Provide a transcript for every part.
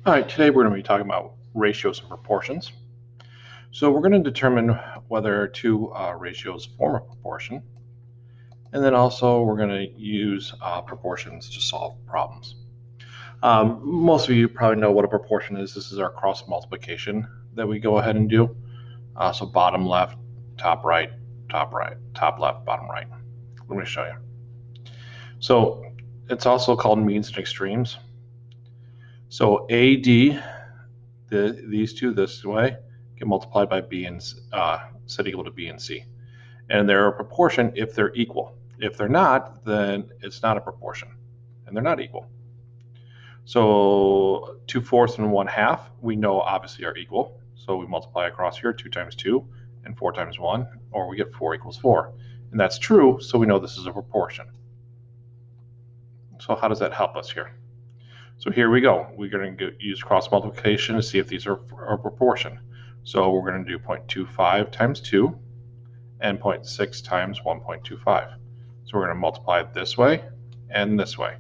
All right, today we're going to be talking about ratios and proportions. So we're going to determine whether two ratios form a proportion, and then also we're going to use proportions to solve problems. Most of you probably know what a proportion is. This is our cross multiplication that we go ahead and do. So bottom left, top right, top left, bottom right. Let me show you. So it's also called means and extremes. So AD, these two this way, get multiplied by B and set equal to B and C. And they're a proportion if they're equal. If they're not, then it's not a proportion, and they're not equal. So 2/4 and 1/2, we know obviously are equal. So we multiply across here, 2 times 2 and 4 times 1, or we get 4 equals 4. And that's true, so we know this is a proportion. So how does that help us here? So here we go. We're going to use cross multiplication to see if these are a proportion. So we're going to do 0.25 times 2 and 0.6 times 1.25. So we're going to multiply it this way and this way.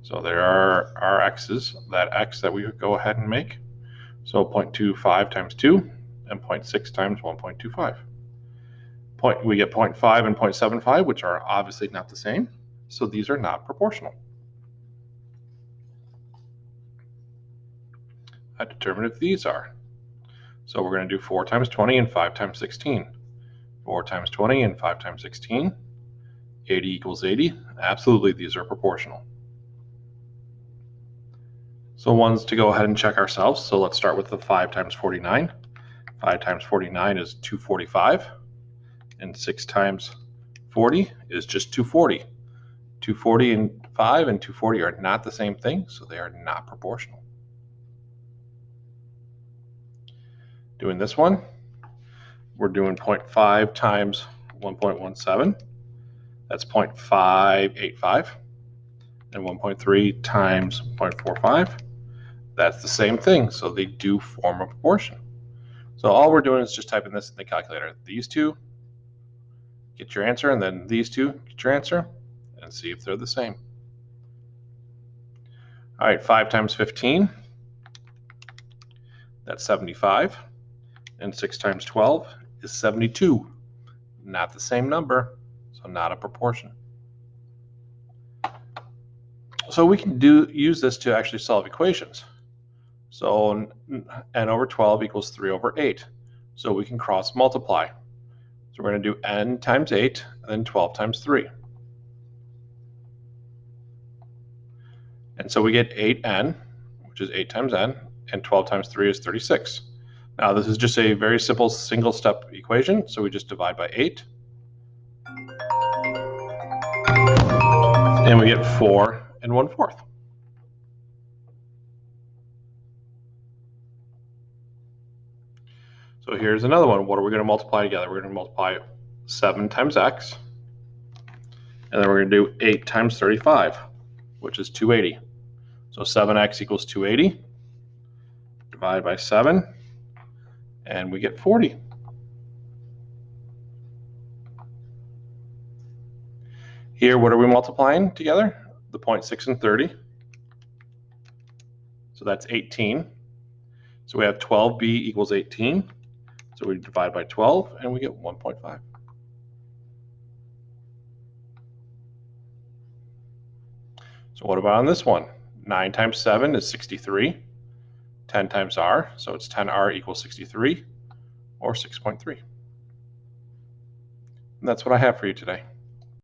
So there are our x's, that x that we would go ahead and make. So 0.25 times 2 and 0.6 times 1.25. We get 0.5 and 0.75, which are obviously not the same. So these are not proportional. I determine if these are. So we're going to do 4 times 20 and 5 times 16. 4 times 20 and 5 times 16. 80 equals 80. Absolutely, these are proportional. So ones to go ahead and check ourselves. So let's start with the 5 times 49. 5 times 49 is 245. And 6 times 40 is just 240. 240 and 5 and 240 are not the same thing, so they are not proportional. Doing this one, we're doing 0.5 times 1.17. That's 0.585. And 1.3 times 0.45. That's the same thing, so they do form a proportion. So all we're doing is just typing this in the calculator. These two, get your answer, and then these two, get your answer, and see if they're the same. All right, 5 times 15, that's 75. And 6 times 12 is 72. Not the same number, so not a proportion. So we can use this to actually solve equations. So n over 12 equals 3 over 8. So we can cross multiply. So we're going to do n times 8 and then 12 times 3. And so we get 8n, which is 8 times n, and 12 times 3 is 36. Now this is just a very simple single step equation, so we just divide by 8. And we get 4 and 1/4. So here's another one. What are we going to multiply together? We're going to multiply 7 times x, and then we're going to do 8 times 35, which is 280. So 7x equals 280. Divide by 7, and we get 40. Here, what are we multiplying together? The 0.6 and 30. So that's 18. So we have 12b equals 18. So we divide by 12, and we get 1.5. So what about on this one? 9 times 7 is 63. 10 times r, so it's 10r equals 63, or 6.3. And that's what I have for you today.